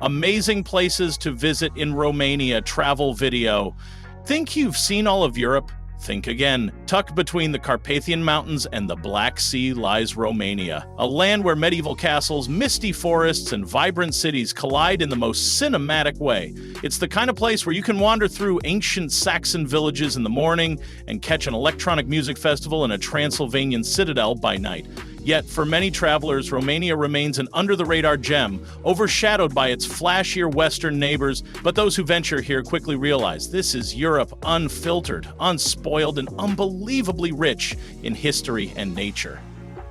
Amazing places to visit in Romania travel video. Think you've seen all of Europe? Think again. Tucked between the Carpathian Mountains and the Black Sea lies Romania, a land where medieval castles, misty forests, and vibrant cities collide in the most cinematic way. It's the kind of place where you can wander through ancient Saxon villages in the morning and catch an electronic music festival in a Transylvanian citadel by night. Yet, for many travelers, Romania remains an under-the-radar gem, overshadowed by its flashier Western neighbors, but those who venture here quickly realize this is Europe unfiltered, unspoiled, and unbelievably rich in history and nature.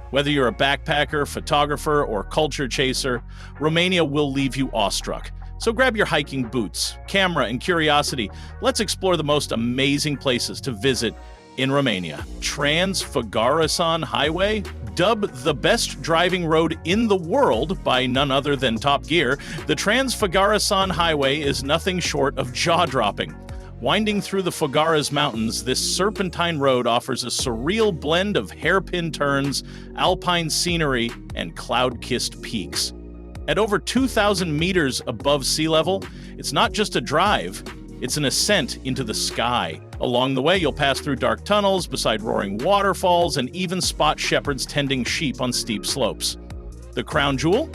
Whether you're a backpacker, photographer, or culture chaser, Romania will leave you awestruck. So grab your hiking boots, camera, and curiosity. Let's explore the most amazing places to visit in Romania. Transylvanian Highway, dubbed the best driving road in the world by none other than Top Gear, the Transylvanian Highway is nothing short of jaw-dropping. Winding through the Fogaras Mountains, this serpentine road offers a surreal blend of hairpin turns, alpine scenery, and cloud-kissed peaks. At over 2,000 meters above sea level, it's not just a drive, it's an ascent into the sky. Along the way, you'll pass through dark tunnels, beside roaring waterfalls, and even spot shepherds tending sheep on steep slopes. The crown jewel?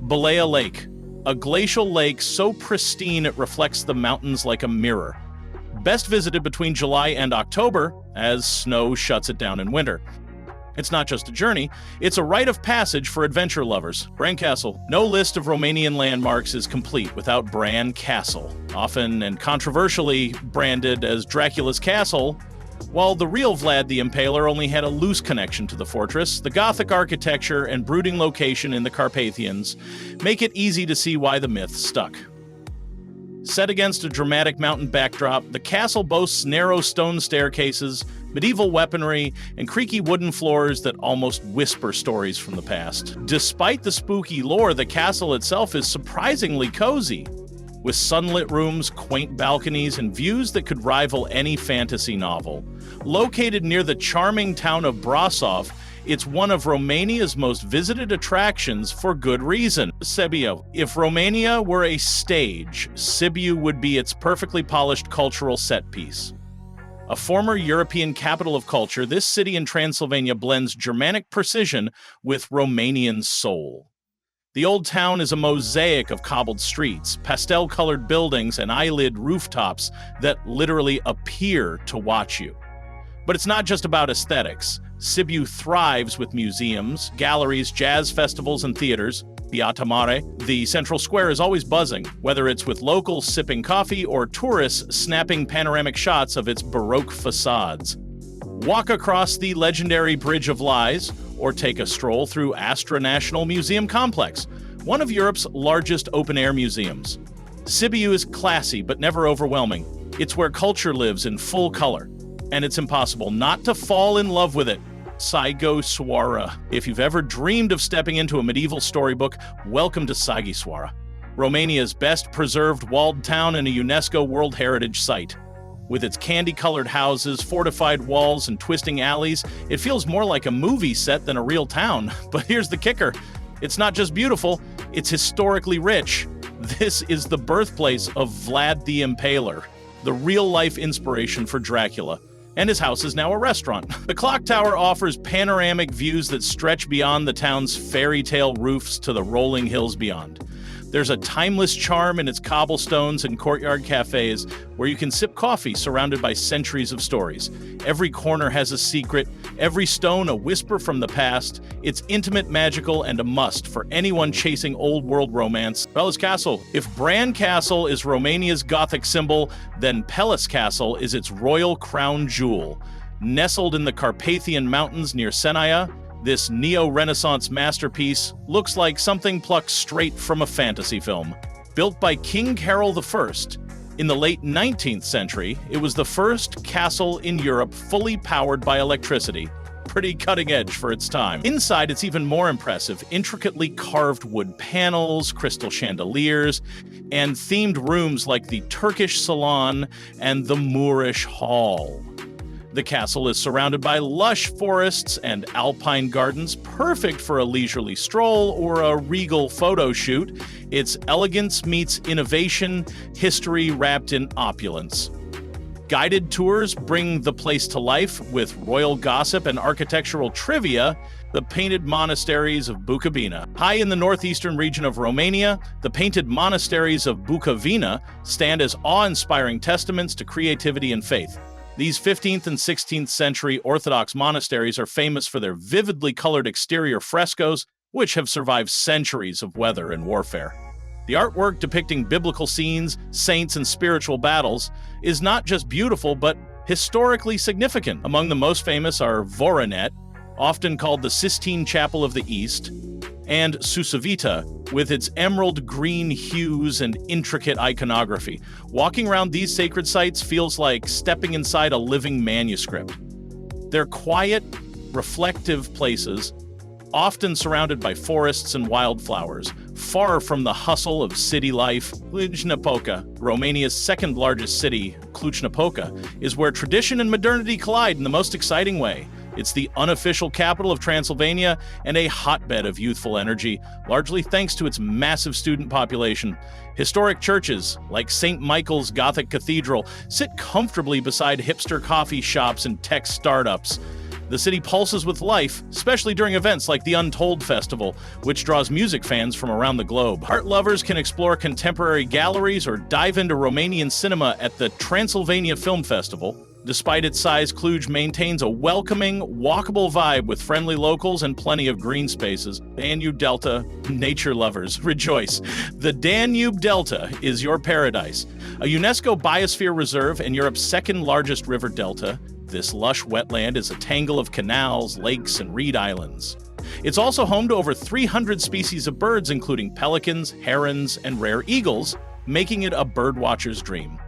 Balea Lake, a glacial lake so pristine it reflects the mountains like a mirror. Best visited between July and October, as snow shuts it down in winter. It's not just a journey, it's a rite of passage for adventure lovers. Bran Castle. No list of Romanian landmarks is complete without Bran Castle, often and controversially branded as Dracula's castle. While the real Vlad the Impaler only had a loose connection to the fortress, the Gothic architecture and brooding location in the Carpathians make it easy to see why the myth stuck. Set against a dramatic mountain backdrop, the castle boasts narrow stone staircases, medieval weaponry, and creaky wooden floors that almost whisper stories from the past. Despite the spooky lore, the castle itself is surprisingly cozy, with sunlit rooms, quaint balconies, and views that could rival any fantasy novel. Located near the charming town of Brasov, it's one of Romania's most visited attractions for good reason. Sibiu. If Romania were a stage, Sibiu would be its perfectly polished cultural set piece. A former European capital of culture, this city in Transylvania blends Germanic precision with Romanian soul. The old town is a mosaic of cobbled streets, pastel-colored buildings, and eyelid rooftops that literally appear to watch you. But it's not just about aesthetics. Sibiu thrives with museums, galleries, jazz festivals, and theaters. Beata Mare, the central square is always buzzing, whether it's with locals sipping coffee or tourists snapping panoramic shots of its Baroque facades. Walk across the legendary Bridge of Lies, or take a stroll through Astra National Museum Complex, one of Europe's largest open-air museums. Sibiu is classy but never overwhelming. It's where culture lives in full color, and it's impossible not to fall in love with it. Sighisoara. If you've ever dreamed of stepping into a medieval storybook, welcome to Sighisoara, Romania's best preserved walled town and a UNESCO World Heritage Site. With its candy-colored houses, fortified walls, and twisting alleys, it feels more like a movie set than a real town. But here's the kicker. It's not just beautiful, it's historically rich. This is the birthplace of Vlad the Impaler, the real-life inspiration for Dracula. And his house is now a restaurant. The clock tower offers panoramic views that stretch beyond the town's fairy tale roofs to the rolling hills beyond. There's a timeless charm in its cobblestones and courtyard cafes where you can sip coffee surrounded by centuries of stories. Every corner has a secret, every stone a whisper from the past. It's intimate, magical, and a must for anyone chasing old-world romance. Peles Castle. If Bran Castle is Romania's Gothic symbol, then Peles Castle is its royal crown jewel. Nestled in the Carpathian Mountains near Senaia, this neo-Renaissance masterpiece looks like something plucked straight from a fantasy film. Built by King Carol I in the late 19th century, it was the first castle in Europe fully powered by electricity. Pretty cutting edge for its time. Inside, it's even more impressive. Intricately carved wood panels, crystal chandeliers, and themed rooms like the Turkish Salon and the Moorish Hall. The castle is surrounded by lush forests and alpine gardens, perfect for a leisurely stroll or a regal photo shoot. Its elegance meets innovation, history wrapped in opulence. Guided tours bring the place to life with royal gossip and architectural trivia. The painted monasteries of Bukovina. High in the northeastern region of Romania, the painted monasteries of Bukovina stand as awe-inspiring testaments to creativity and faith. These 15th and 16th century Orthodox monasteries are famous for their vividly colored exterior frescoes, which have survived centuries of weather and warfare. The artwork depicting biblical scenes, saints, and spiritual battles is not just beautiful, but historically significant. Among the most famous are Voronet, often called the Sistine Chapel of the East, and Susavita, with its emerald green hues and intricate iconography. Walking around these sacred sites feels like stepping inside a living manuscript. They're quiet, reflective places, often surrounded by forests and wildflowers, far from the hustle of city life. Cluj-Napoca, Romania's second largest city, Cluj-Napoca, is where tradition and modernity collide in the most exciting way. It's the unofficial capital of Transylvania and a hotbed of youthful energy, largely thanks to its massive student population. Historic churches, like St. Michael's Gothic Cathedral, sit comfortably beside hipster coffee shops and tech startups. The city pulses with life, especially during events like the Untold Festival, which draws music fans from around the globe. Art lovers can explore contemporary galleries or dive into Romanian cinema at the Transylvania Film Festival. Despite its size, Cluj maintains a welcoming, walkable vibe with friendly locals and plenty of green spaces. Danube Delta, nature lovers, rejoice. The Danube Delta is your paradise. A UNESCO Biosphere Reserve and Europe's second largest river delta, this lush wetland is a tangle of canals, lakes, and reed islands. It's also home to over 300 species of birds, including pelicans, herons, and rare eagles, making it a birdwatcher's dream.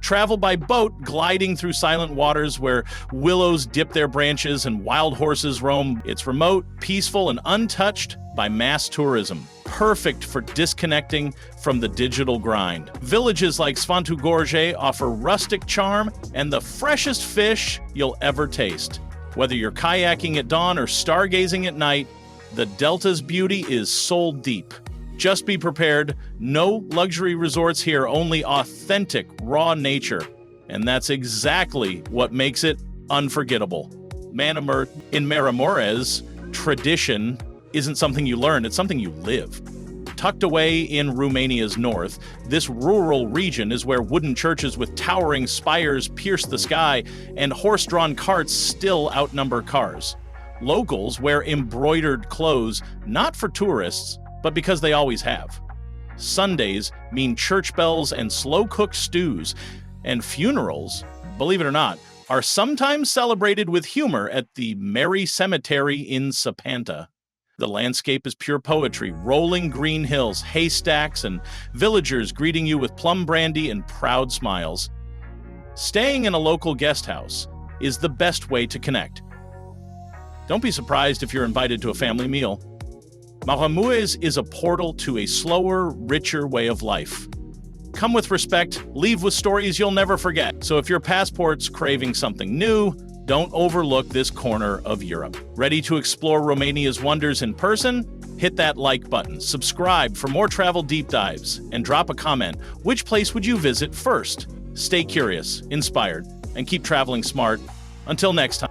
Travel by boat, gliding through silent waters where willows dip their branches and wild horses roam. It's remote, peaceful, and untouched by mass tourism, perfect for disconnecting from the digital grind. Villages like Sfântu Gorj offer rustic charm and the freshest fish you'll ever taste. Whether you're kayaking at dawn or stargazing at night, the Delta's beauty is soul deep. Just be prepared. No luxury resorts here, only authentic, raw nature. And that's exactly what makes it unforgettable. In Maramureș, tradition isn't something you learn, it's something you live. Tucked away in Romania's north, this rural region is where wooden churches with towering spires pierce the sky and horse-drawn carts still outnumber cars. Locals wear embroidered clothes, not for tourists, but because they always have. Sundays mean church bells and slow-cooked stews, and funerals, believe it or not, are sometimes celebrated with humor at the Mary Cemetery in Sapanta. The landscape is pure poetry, rolling green hills, haystacks, and villagers greeting you with plum brandy and proud smiles. Staying in a local guest house is the best way to connect. Don't be surprised if you're invited to a family meal. Maramureș is a portal to a slower, richer way of life. Come with respect, leave with stories you'll never forget. So if your passport's craving something new, don't overlook this corner of Europe. Ready to explore Romania's wonders in person? Hit that like button, subscribe for more travel deep dives, and drop a comment. Which place would you visit first? Stay curious, inspired, and keep traveling smart. Until next time.